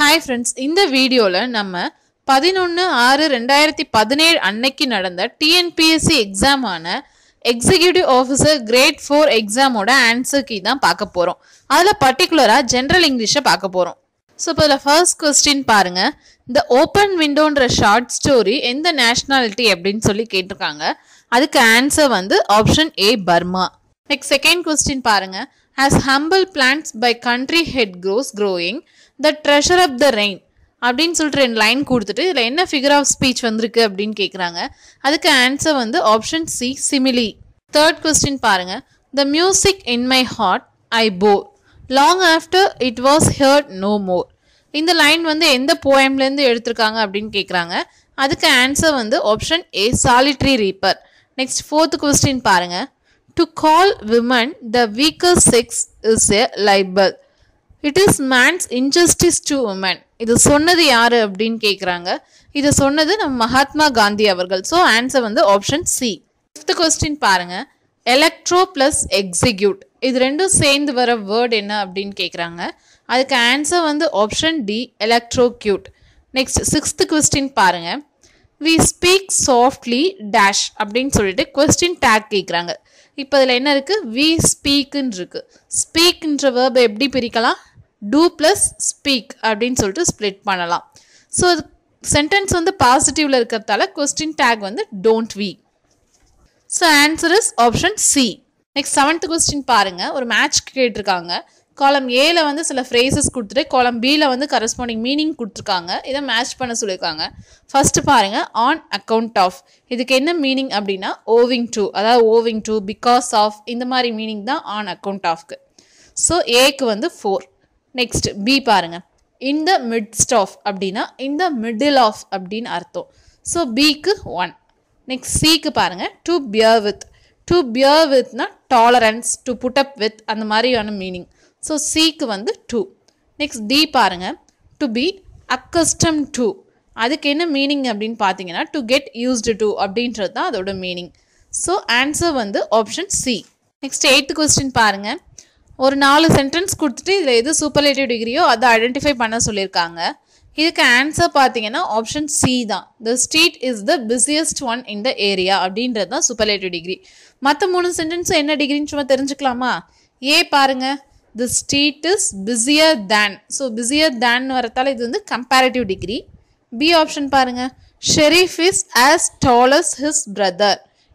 Hi friends, இந்த வீடியோல நம்ம 11/6/2017 அன்னைக்கு நடந்த TNPSC எக்ஸாம் ஆன எக்ஸிகியூட்டிவ் ஆஃபீஸர் கிரேட் 4 எக்ஸாமோட ஆன்சர் கீ தான் பார்க்க போறோம். அதுல பர்టిక్యులரா ஜெனரல் இங்கிலீஷை பார்க்க போறோம். ஸோ இப்போ ஃபர்ஸ்ட் கொஸ்டின் பாருங்க. இந்த ஓப்பன் விண்டோன்ற ஷார்ட் ஸ்டோரி எந்த நேஷனாலிட்டி அப்படின்னு சொல்லி கேட்டிருக்காங்க. அதுக்கு ஆன்சர் வந்து ஆப்ஷன் ஏ பர்மா. நெக்ஸ்ட் செகண்ட் கொஸ்டின் பாருங்க. As humble plants by country head grows growing, the treasure of the rain அப்படின்னு சொல்லிட்டு ரெண்டு லைன் கொடுத்துட்டு இதில் என்ன ஃபிகர் ஆஃப் ஸ்பீச் வந்திருக்கு அப்படின்னு கேட்குறாங்க. அதுக்கு ஆன்சர் வந்து ஆப்ஷன் சி சிமிலி. தேர்ட் கொஸ்டின் பாருங்க. The music in my heart I bore long after it was heard no more. இந்த லைன் வந்து எந்த போயம்லேருந்து எடுத்திருக்காங்க அப்படின்னு கேட்குறாங்க. அதுக்கு ஆன்சர் வந்து ஆப்ஷன் ஏ solitary reaper. Next fourth question பாருங்க. To call women the weaker sex is a libel. It is man's injustice to women. இது சொன்னது யாரு அப்படின்னு கேட்குறாங்க. இது சொன்னது நம்ம மகாத்மா காந்தி அவர்கள். ஸோ ஆன்சர் வந்து ஆப்ஷன் சி. ஃபிஃப்த் கொஸ்டின் பாருங்க. எலக்ட்ரோ பிளஸ் எக்ஸிக்யூட் இது ரெண்டும் சேர்ந்து வர வேர்ட் என்ன அப்படின்னு கேட்குறாங்க. அதுக்கு ஆன்சர் வந்து option D electrocute. Next sixth question பாருங்க. We speak softly dash அப்படின்னு சொல்லிட்டு கொஸ்டின் டேக் கேட்குறாங்க. இப்போ இதில் என்ன இருக்குது? வி ஸ்பீக்குன்னு இருக்குது. ஸ்பீக்ன்ற வேர்பை எப்படி பிரிக்கலாம்? டூ ப்ளஸ் ஸ்பீக் அப்படின்னு சொல்லிட்டு ஸ்ப்ளிட் பண்ணலாம். ஸோ அது சென்டென்ஸ் வந்து பாசிட்டிவில் இருக்கிறதால கொஸ்டின் டேக் வந்து don't we. So answer is option C. Next seventh question பாருங்கள். ஒரு மேட்ச் கேட்டிருக்காங்க. காலம் ஏல வந்து சில ஃப்ரேசஸ் கொடுத்துட்டு காலம் பியில் வந்து கரஸ்பாண்டிங் மீனிங் கொடுத்துருக்காங்க. இதை மேட்ச் பண்ண சொல்லியிருக்காங்க. ஃபர்ஸ்ட் பாருங்கள். ஆன் அக்கௌண்ட் ஆஃப் இதுக்கு என்ன மீனிங் அப்படின்னா ஓவிங் டு, அதாவது ஓவிங் டு, பிகாஸ் ஆஃப், இந்த மாதிரி மீனிங் தான் ஆன் அக்கௌண்ட் ஆஃப்க்கு. ஸோ ஏக்கு வந்து 4. நெக்ஸ்ட் பி பாருங்கள். இன் த மிட்ஸ்ட் ஆஃப் அப்படின்னா இன் த மிடில் ஆஃப் அப்படின்னு அர்த்தம். ஸோ பிக்கு 1. நெக்ஸ்ட் சிக்கு பாருங்கள். To bear with. To bear வித்னா tolerance, to put up with, அந்த மாதிரியான மீனிங். ஸோ சிக்கு வந்து 2. நெக்ஸ்ட் டி பாருங்கள். டு பி அக்கஸ்டம் டு அதுக்கு என்ன மீனிங் அப்படின்னு பார்த்தீங்கன்னா டு கெட் யூஸ்டு டு அப்படின்றது தான் அதோட மீனிங். ஸோ ஆன்சர் வந்து option C. Next 8th question பாருங்கள். ஒரு 4 சென்டென்ஸ் கொடுத்துட்டு இதில் எது சூப்பர்லேட்டிவ் டிகிரியோ அதை ஐடென்டிஃபை பண்ண சொல்லியிருக்காங்க. இதுக்கு ஆன்சர் பார்த்தீங்கன்னா ஆப்ஷன் சி தான். The street is the busiest one in the area அப்படின்றது தான் சூப்பர்லேட்டிவ் டிகிரி. மற்ற 3 சென்டென்ஸும் என்ன டிகிரின்னு சும்மா தெரிஞ்சுக்கலாமா? ஏ பாருங்கள். The street is busier than. So busier than வரத்தால் இது வந்து கம்பேரிட்டிவ் டிகிரி. பி ஆப்ஷன் பாருங்க. Sharif is as tall as his brother.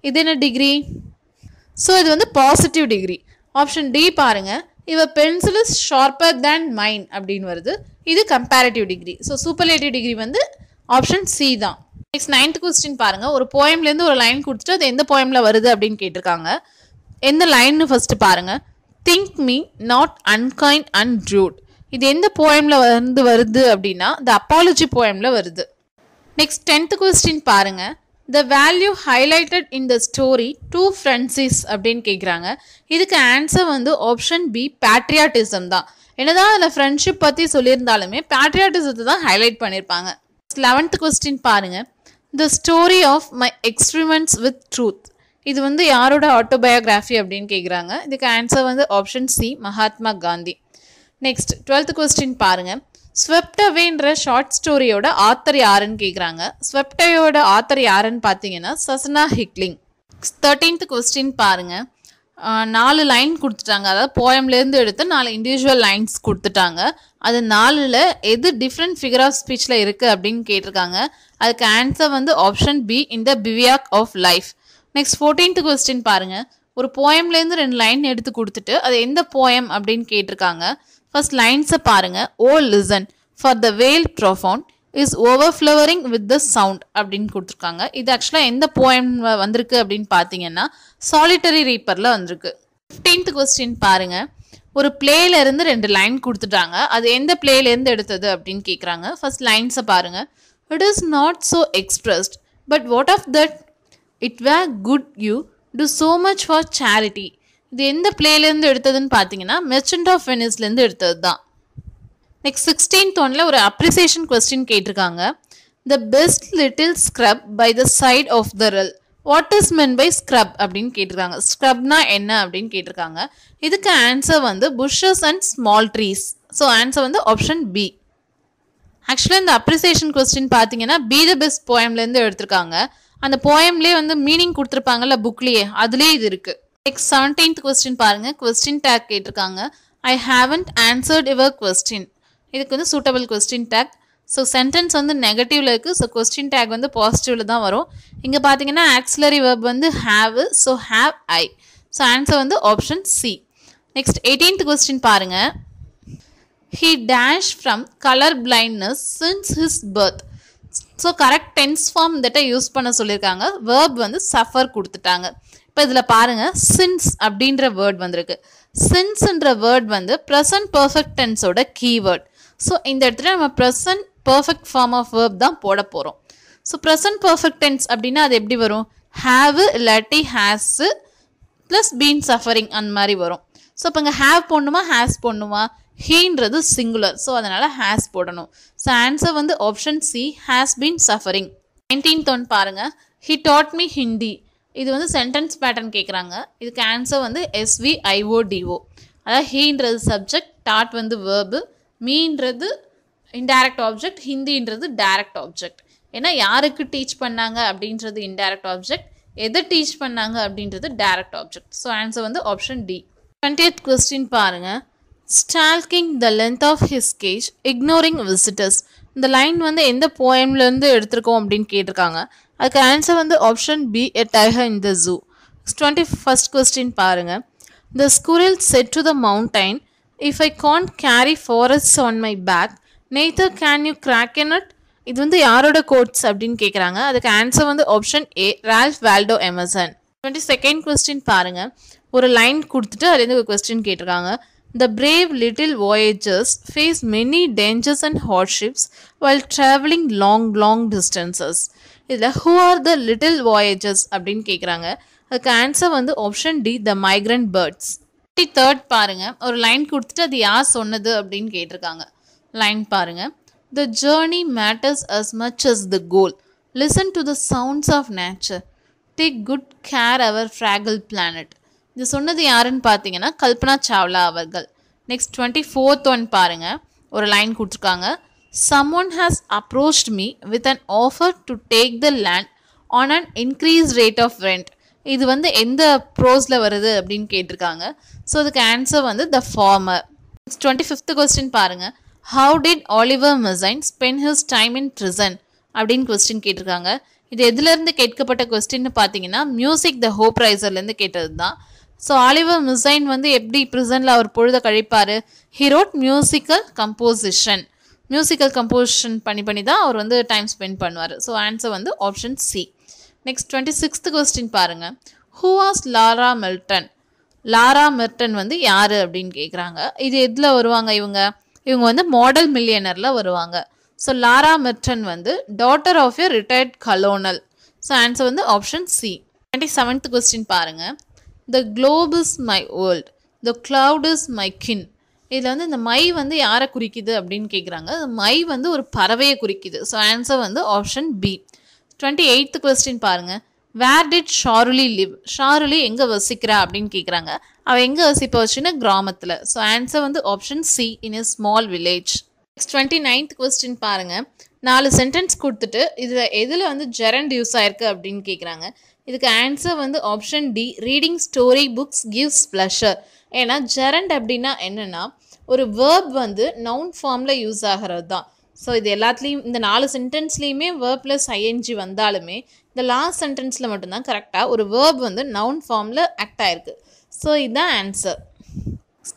இது என்ன டிகிரி? ஸோ இது வந்து பாசிட்டிவ் டிகிரி. ஆப்ஷன் டி பாருங்க. இவர் பென்சில் இஸ் ஷார்ப்பர் தேன் மைன் அப்படின்னு வருது. இது comparative degree. So superlative degree வந்து ஆப்ஷன் சி தான். நெக்ஸ்ட் 9th கொஸ்டின் பாருங்க. ஒரு போயம்லேருந்து ஒரு லைன் கொடுத்துட்டு அது எந்த போயமில் வருது அப்படின்னு கேட்டிருக்காங்க. எந்த லைன்னு ஃபர்ஸ்ட் பாருங்க. Think me not unkind and rude. இது எந்த போயமில் வந்து வருது அப்படின்னா த அப்பாலஜி போயமில் வருது. நெக்ஸ்ட் 10th கொஸ்டின் பாருங்க. The value highlighted in the story two friends is அப்படின்னு கேட்குறாங்க. இதுக்கு ஆன்சர் வந்து ஆப்ஷன் பி பேட்ரியாட்டிசம் தான். என்னதான் அதில் ஃப்ரெண்ட்ஷிப் பற்றி சொல்லியிருந்தாலுமே பேட்ரியாட்டிசத்தை தான் ஹைலைட் பண்ணியிருப்பாங்க. 11th கொஸ்டின் பாருங்க. The story of my experiments with truth இது வந்து யாரோட ஆட்டோபயோகிராஃபி அப்படின்னு கேட்குறாங்க. இதுக்கு ஆன்சர் வந்து option C Mahatma Gandhi. Next 12th question பாருங்கள். ஸ்வெப்ட் அவேன்ற ஷார்ட் ஸ்டோரியோட ஆத்தர் யாருன்னு கேட்குறாங்க. ஸ்வெப்ட் அவேயோட ஆத்தர் யாருன்னு பார்த்தீங்கன்னா சசனா ஹிக்லிங். 13th கொஸ்டின் பாருங்கள். 4 லைன் கொடுத்துட்டாங்க. அதாவது போயம்லேருந்து எடுத்து 4 இண்டிவிஜுவல் லைன்ஸ் கொடுத்துட்டாங்க. அது 4ல் எது டிஃப்ரெண்ட் ஃபிகர் ஆஃப் ஸ்பீச்சில் இருக்குது அப்படின்னு கேட்டிருக்காங்க. அதுக்கு ஆன்சர் வந்து option B in the bivouac of life. Next 14th question பாருங்க. ஒரு போயம்லேருந்து 2 லைன் எடுத்து கொடுத்துட்டு அது எந்த போயம் அப்படின்னு கேட்டிருக்காங்க. ஃபர்ஸ்ட் லைன்ஸை பாருங்க. O listen for the vale profound is overflowing with the sound அப்படின்னு கொடுத்துருக்காங்க. இது ஆக்சுவலாக எந்த போயம் வந்திருக்கு அப்படின்னு பார்த்தீங்கன்னா சாலிட்டரி ரீப்பரில் வந்திருக்கு. 15th கொஸ்டின் பாருங்க. ஒரு பிளேலேருந்து 2 லைன் கொடுத்துட்டாங்க. அது எந்த பிளேலேருந்து எடுத்தது அப்படின்னு கேட்குறாங்க. ஃபர்ஸ்ட் லைன்ஸை பாருங்க. It is not so expressed but what of that it were good you do so much for charity. இது எந்த பிளேலேருந்து எடுத்ததுன்னு பார்த்தீங்கன்னா மெர்ச்சன்ட் ஆஃப் வெனிஸ்லேருந்து எடுத்தது தான். நெக்ஸ்ட் 16th ஒன்ல ஒரு அப்ரிசியேஷன் கொஸ்டின் கேட்டிருக்காங்க. The best little scrub by the side of the rill what is meant by scrub அப்படின்னு கேட்டிருக்காங்க. ஸ்க்ரப்னா என்ன அப்படின்னு கேட்டிருக்காங்க. இதுக்கு ஆன்சர் வந்து bushes and small trees. So answer வந்து ஆப்ஷன் பி. ஆக்சுவலாக இந்த அப்ரிசியேஷன் கொஸ்டின் பார்த்தீங்கன்னா பி த பெஸ்ட் போயம்லேருந்து எடுத்திருக்காங்க. அந்த போயம்லேயே வந்து மீனிங் கொடுத்துருப்பாங்கல்ல புக்லேயே, அதுலேயே இது இருக்குது. நெக்ஸ்ட் 17th கொஸ்டின் பாருங்க. கொஸ்டின் டேக் கேட்டிருக்காங்க. ஐ ஹாவன்ட் ஆன்சர்ட் யுவர் கொஸ்டின். இதுக்கு வந்து suitable question take. So sentence வந்து நெகட்டிவ்ல இருக்குது. ஸோ கொஸ்டின் டேக் வந்து பாசிட்டிவ்ல தான் வரும். இங்கே பார்த்தீங்கன்னா ஆக்சிலரி வெர்ப் வந்து have. So have I. So answer வந்து option C. Next 18th question பாருங்க. He dash from color blindness since his birth. So correct tense form தட்டை யூஸ் பண்ண சொல்லியிருக்காங்க. வேர்ப் வந்து சஃபர் கொடுத்துட்டாங்க. இப்போ இதில் பாருங்க, சின்ஸ் அப்படின்ற வேர்ட் வந்திருக்கு. சின்ஸ்ன்ற வேர்ட் வந்து ப்ரெசன்ட் பர்ஃபெக்ட் டென்ஸோட கீவேர்ட். ஸோ இந்த இடத்துல நம்ம present perfect form of verb தான் போட போகிறோம். ஸோ ப்ரெசன்ட் பர்ஃபெக்ட் டென்ஸ் அப்படின்னா அது எப்படி வரும்? ஹாவ் இல்லாட்டி ஹேஸ் ப்ளஸ் பீன் சஃபரிங் அந்த மாதிரி வரும். ஸோ இப்போ இங்கே ஹாவ் போடணுமா ஹேஸ் போடணுமா? ஹீன்றது சிங்குலர். ஸோ அதனால் ஹேஸ் போடணும். ஸோ ஆன்சர் வந்து option C, has been suffering. 19th one பாருங்கள். He taught me Hindi. இது வந்து சென்டென்ஸ் பேட்டர்ன் கேட்குறாங்க. இதுக்கு ஆன்சர் வந்து SVIODO. அதாவது ஹீன்றது சப்ஜெக்ட், டாட் வந்து வேர்பு, மீன்றது இன்டைரக்ட் ஆப்ஜெக்ட், ஹிந்தின்றது டைரக்ட் ஆப்ஜெக்ட். ஏன்னா யாருக்கு டீச் பண்ணாங்க அப்படின்றது இன்டைரக்ட் ஆப்ஜெக்ட், எதை டீச் பண்ணாங்க அப்படின்றது டைரக்ட் ஆப்ஜெக்ட். ஸோ ஆன்சர் வந்து ஆப்ஷன் டி. 20th கொஸ்டின் பாருங்கள். Stalking the length of his cage ignoring visitors. இந்த லைன் வந்து எந்த போயம்லேருந்து எடுத்திருக்கோம் அப்படின்னு கேட்டிருக்காங்க. அதுக்கு ஆன்சர் வந்து option B, a tiger in the zoo. 21st question பாருங்கள். The squirrel said to the mountain, if I can't carry forests on my back neither can you crack a nut. இது வந்து யாரோட கோட்ஸ் அப்படின்னு கேட்குறாங்க. அதுக்கு answer வந்து option A, Ralph Waldo Emerson. 22nd question பாருங்கள். ஒரு லைன் கொடுத்துட்டு அதுலேருந்து ஒரு கொஸ்டின் கேட்டிருக்காங்க. The brave little voyagers face many dangers and hardships while traveling long distances. இதில் who are the little voyagers அப்படின்னு கேட்குறாங்க. அதுக்கு ஆன்சர் வந்து option D, the migrant birds. 23rd பாருங்க. ஒரு லைன் கொடுத்துட்டு அது யார் சொன்னது அப்படின்னு கேட்டிருக்காங்க. லைன் பாருங்க. The journey matters as much as the goal. Listen to the sounds of nature. Take good care of our fragile planet. இது சொன்னது யாருன்னு பார்த்தீங்கன்னா கல்பனா சாவ்லா அவர்கள். நெக்ஸ்ட் 24th ஒன் பாருங்க. ஒரு லைன் கொடுத்துருக்காங்க. someone has approached me with an offer to take the land on an increased rate of rent. இது வந்து எந்த ப்ரோஸில் வருது அப்படின்னு கேட்டிருக்காங்க. ஸோ அதுக்கு ஆன்சர் வந்து த ஃபார்மர். 25th கொஸ்டின் பாருங்க. how did Oliver Mezine spend his time in prison அப்படின்னு கொஸ்டின் கேட்டிருக்காங்க. இது எதுலேருந்து கேட்கப்பட்ட கொஸ்டின்னு பார்த்தீங்கன்னா மியூசிக் த ஹோப் ரைசர்லேருந்து கேட்டது தான். ஸோ ஆலிவர் மிசைன் வந்து எப்படி ப்ரிசனில் அவர் பொழுத கழிப்பார்? ஹி ரோட் மியூசிக்கல் கம்போசிஷன் பண்ணி தான் அவர் வந்து டைம் ஸ்பெண்ட் பண்ணுவார். ஸோ ஆன்சர் வந்து option C. Next 26th question பாருங்கள். Who was Laura Milton? Laura Milton வந்து யார் அப்படின்னு கேட்குறாங்க. இது எதில் வருவாங்க? இவங்க வந்து மாடல் மில்லியனரில் வருவாங்க. ஸோ லாரா மில்டன் வந்து daughter of a retired colonel. So answer வந்து ஆப்ஷன் சி. 27th கொஸ்டின் பாருங்கள். The globe is my world, the cloud is my kin. இதில் வந்து இந்த மை வந்து யாரை குறிக்குது அப்படின்னு கேட்குறாங்க. மை வந்து ஒரு பறவையை குறிக்குது. ஸோ ஆன்சர் வந்து ஆப்ஷன் பி. 28th கொஸ்டின் பாருங்கள். Where did ஷாருலி live? ஷாருலி எங்கே வசிக்கிறா அப்படின்னு கேட்குறாங்க. அவள் எங்கே வசிப்பா வச்சுன்னா கிராமத்தில். ஸோ ஆன்சர் வந்து option C, in a small village. Next 29th question பாருங்கள். 4 சென்டென்ஸ் கொடுத்துட்டு இதில் எதில் வந்து ஜெரண்ட் யூஸ் ஆயிருக்கு அப்படின்னு கேட்குறாங்க. இதுக்கு ஆன்சர் வந்து option D, reading story books gives pleasure. ஏன்னா ஜெரண்ட் அப்படின்னா என்னென்னா ஒரு வேர்ப் வந்து நவுன் ஃபார்மில் யூஸ் ஆகிறது தான். ஸோ இது எல்லாத்துலேயும் இந்த 4 சென்டென்ஸ்லேயுமே வேர்ப் ப்ளஸ் ஐஎன்ஜி வந்தாலுமே இந்த லாஸ்ட் சென்டென்ஸில் மட்டும்தான் கரெக்டாக ஒரு வேர்ப் வந்து நவுன் ஃபார்மில் ஆக்ட் ஆகிருக்கு. ஸோ இதுதான் ஆன்சர்.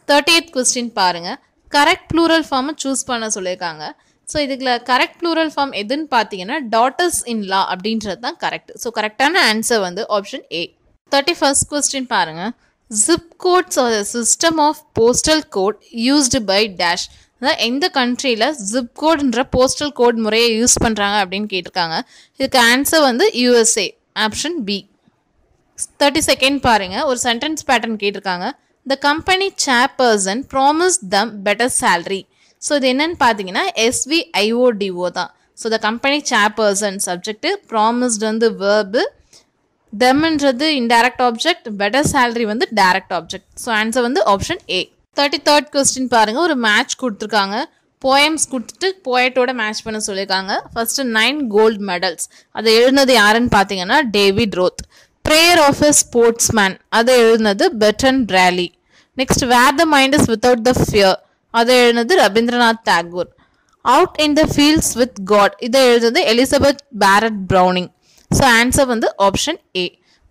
30th கொஸ்டின் பாருங்கள். கரெக்ட் ப்ளூரல் ஃபார்மை சூஸ் பண்ண சொல்லியிருக்காங்க. ஸோ இதுக்குள்ள கரெக்ட் ப்ளூரல் ஃபார்ம் எதுன்னு பார்த்தீங்கன்னா டாட்டர்ஸ் இன் லா அப்படின்றது தான் கரெக்ட். ஸோ கரெக்டான ஆன்சர் வந்து ஆப்ஷன் ஏ. 31st கொஸ்டின் பாருங்கள். Zip codes are system of postal code used by dash. அதாவது எந்த கண்ட்ரியில் ஜிப் கோட்ன்ற போஸ்டல் கோட் முறையை யூஸ் பண்ணுறாங்க அப்படின்னு கேட்டிருக்காங்க. இதுக்கு ஆன்சர் வந்து USA, ஆப்ஷன் பி. 32nd பாருங்கள். ஒரு சென்டென்ஸ் பேட்டர்ன் கேட்டிருக்காங்க. The company chairperson promise them better salary. So இது என்னன்னு பார்த்தீங்கன்னா SVIODO தான். So the company chairperson subject, promised வந்து வேர்பு, தெம்ன்றது இன்டைரக்ட் ஆப்ஜெக்ட், பெட்டர் சேலரி வந்து டைரக்ட் ஆப்ஜெக்ட். ஸோ ஆன்சர் வந்து ஆப்ஷன் ஏ. 33rd கொஸ்டின் பாருங்கள். ஒரு மேட்ச் கொடுத்துருக்காங்க. போயம்ஸ் கொடுத்துட்டு போயட்டோட மேட்ச் பண்ண சொல்லியிருக்காங்க. ஃபர்ஸ்ட் 9 கோல்டு மெடல்ஸ் அதை எழுதினது யாருன்னு பார்த்தீங்கன்னா David Roth. Prayer of a sportsman அதை எழுதினது Bertrand Raleigh. Next where the mind is without the fear அதை எழுதினது Rabindranath Tagore. Out in the fields with God இதை எழுதுனது Elizabeth Barrett Browning. So answer வந்து option A.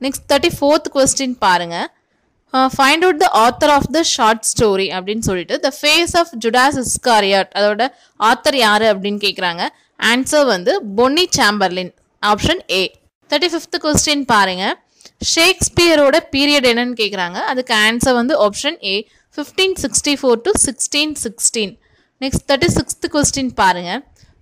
Next 34th question பாருங்க. Find out the author of the short story அப்படின்னு சொல்லிட்டு த face of Judas இஸ்காரியாட் அதோட author யாரு அப்படின்னு கேட்குறாங்க. ஆன்சர் வந்து Bonnie Chamberlain. Option A. 35th question பாருங்க. ஷேக்ஸ்பியரோட பீரியட் என்னன்னு கேட்குறாங்க. அதுக்கு ஆன்சர் வந்து option A 1564 to 1616. Next 36th question பாருங்க.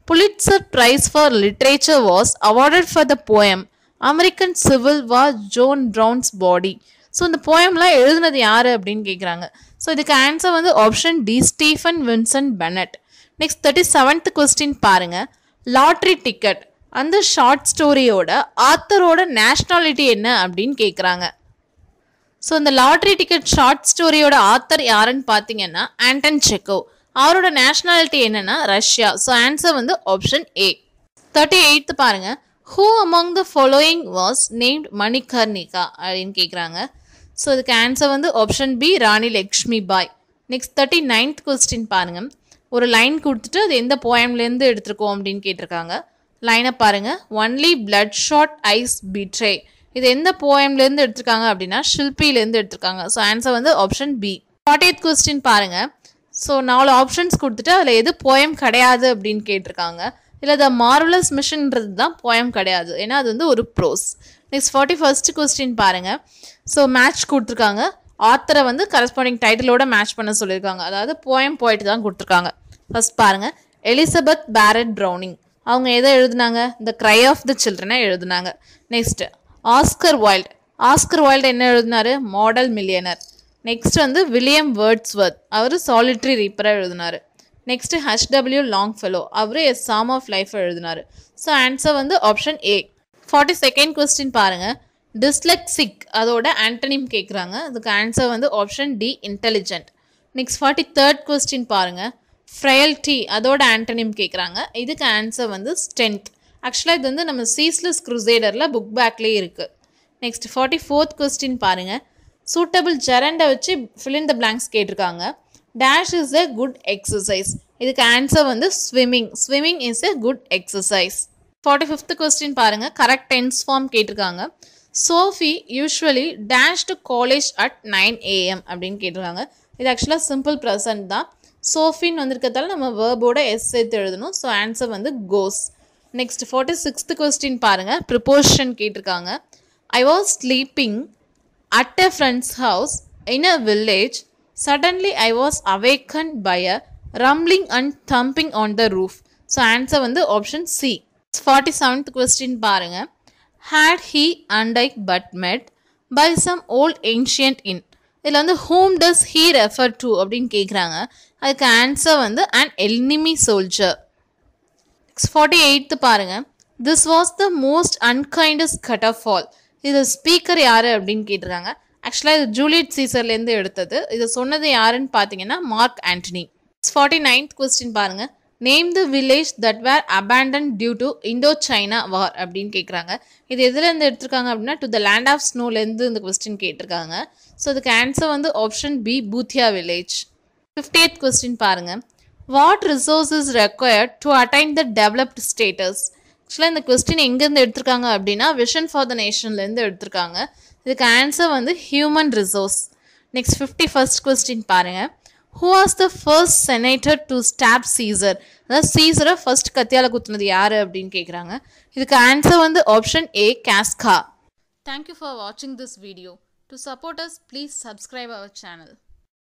Pulitzer prize for literature was awarded for the poem American Civil War John Brown's body. So இந்த போயம்லாம் எழுதுனது யாரு அப்படின்னு கேட்குறாங்க. ஸோ இதுக்கு ஆன்சர் வந்து option D Stephen Vincent Benet. Next 37th question பாருங்க. லாட்ரி டிக்கெட் அந்த ஷார்ட் ஸ்டோரியோட ஆத்தரோட நேஷ்னாலிட்டி என்ன அப்படின்னு கேட்குறாங்க. ஸோ இந்த லாட்ரி டிக்கெட் ஷார்ட் ஸ்டோரியோட ஆத்தர் யாருன்னு பார்த்தீங்கன்னா ஆண்டன் செக்கோவ். அவரோட நேஷ்னாலிட்டி என்னன்னா ரஷ்யா. ஸோ ஆன்சர் வந்து ஆப்ஷன் ஏ. 38th பாருங்க. Who among the following was named Manikarnika அப்படின்னு கேட்குறாங்க. ஸோ இதுக்கு ஆன்சர் வந்து option B Rani Lakshmi Bai. Next 39th question பாருங்க. ஒரு லைன் கொடுத்துட்டு அது எந்த போயம்லேருந்து எடுத்திருக்கோம் அப்படின்னு கேட்டிருக்காங்க. லைனை பாருங்க. Only blood shot eyes betray இது எந்த போயம்லேருந்து எடுத்திருக்காங்க அப்படின்னா ஷில்பிலேருந்து எடுத்திருக்காங்க. ஸோ ஆன்சர் வந்து ஆப்ஷன் பி. 40th கொஸ்டின் பாருங்க. ஸோ 4 ஆப்ஷன்ஸ் கொடுத்துட்டு அதில் எது போயம் கிடையாது அப்படின்னு கேட்டிருக்காங்க. இல்லை த மார்வலஸ் மிஷன்ன்றது தான் போயம் கிடையாது, ஏன்னா அது வந்து ஒரு ப்ரோஸ். நெக்ஸ்ட் 41st கொஸ்டின் பாருங்க. ஸோ மேட்ச் கொடுத்துருக்காங்க. ஆத்தரை வந்து கரஸ்பாண்டிங் டைட்டிலோட மேட்ச் பண்ண சொல்லியிருக்காங்க. அதாவது போயம் போயிட்டு தான் கொடுத்துருக்காங்க. ஃபர்ஸ்ட் பாருங்க. எலிசபெத் பேரட் ப்ரௌனிங் அவங்க எதை எழுதுனாங்க? த க்ரை ஆஃப் த சில்ட்ரனை எழுதுனாங்க. Next Oscar Wilde. Oscar Wilde என்ன எழுதினாரு? Model millionaire. நெக்ஸ்ட் வந்து வில்லியம் வேர்ட்ஸ்வர்த் அவர் சாலிட்ரி ரீப்பராக எழுதினார். Next H.W. லாங்ஃபெலோ அவர் எ சாம் ஆஃப் லைஃப் எழுதினார். ஸோ ஆன்சர் வந்து ஆப்ஷன் ஏ. 42nd கொஸ்டின் பாருங்க. டிஸ்லெக்சிக் அதோட ஆண்டனிம் கேட்குறாங்க. அதுக்கு ஆன்சர் வந்து option D intelligent. Next 43rd question பாருங்க. ஃப்ரையல்டி அதோட ஆண்டனிம் கேட்குறாங்க. இதுக்கு ஆன்சர் வந்து ஸ்ட்ரென்த். ஆக்சுவலாக இது வந்து நம்ம சீஸ்லெஸ் க்ரூசேடரில் புக் பேக்லேயே இருக்குது. நெக்ஸ்ட் 44th கொஸ்டின் பாருங்க. சூட்டபிள் ஜெரண்டை வச்சு fill in the blanks கேட்டிருக்காங்க. Dash is a good exercise. இதுக்கு ஆன்சர் வந்து swimming. Swimming is a good exercise. 45th question பாருங்க. கரெக்ட் டென்ஸ் ஃபார்ம் கேட்டிருக்காங்க. Sophie usually dash to college at 9 AM அப்படின்னு கேட்டிருக்காங்க. இது ஆக்சுவலாக சிம்பிள் ப்ரெசன்ட் தான். சோஃபின்னு வந்திருக்கிறதால நம்ம வேர்போட எஸ் சேர்த்து எழுதணும். ஸோ ஆன்சர் வந்து கோஸ். நெக்ஸ்ட் 46th கொஸ்டின் பாருங்க. ப்ரிப்போசிஷன் கேட்டிருக்காங்க. I was sleeping at a friend's house in a village. Suddenly I was awakened by a rumbling and thumping on the roof. So answer வந்து option C. 47th question பாருங்க. Had he and I but met by some old ancient inn. இதில் வந்து whom does he refer to அப்படின்னு கேட்குறாங்க. அதுக்கு answer வந்து an enemy soldier. 48th பாருங்க. This was the most unkindest cut of all. இது speaker யாரு அப்படின்னு கேட்டிருக்காங்க. ஆக்சுவலாக இது ஜூலியட் சீசர்லேருந்து எடுத்தது. இதை சொன்னது யாருன்னு பார்த்தீங்கன்னா மார்க் ஆண்டனி. 49th கொஸ்டின் பாருங்க. Name the village that were abandon due to Indo China war அப்படின்னு கேட்குறாங்க. இது எதுலேருந்து எடுத்திருக்காங்க அப்படின்னா டு த லேண்ட் ஆஃப் ஸ்னோலேருந்து இந்த கொஸ்டின் கேட்டிருக்காங்க. ஸோ இதுக்கு ஆன்சர் வந்து option B Bhutia village. 50th question பாருங்க. What resources required to attain the developed status. ஆக்சுவலாக இந்த கொஸ்டின் எங்கேருந்து எடுத்திருக்காங்க அப்படின்னா விஷன் ஃபார் த நேஷன்லேருந்து எடுத்திருக்காங்க. இதுக்கு ஆன்சர் வந்து human resource. Next 51st question பாருங்க. Who was the first senator to stab Caesar. அதாவது சீசரை ஃபர்ஸ்ட் கத்தியால் குத்துனது யாரு அப்படின்னு கேட்குறாங்க. இதுக்கு ஆன்சர் வந்து option A Casca. Thank you for வாட்சிங் this video. To support us please subscribe our channel.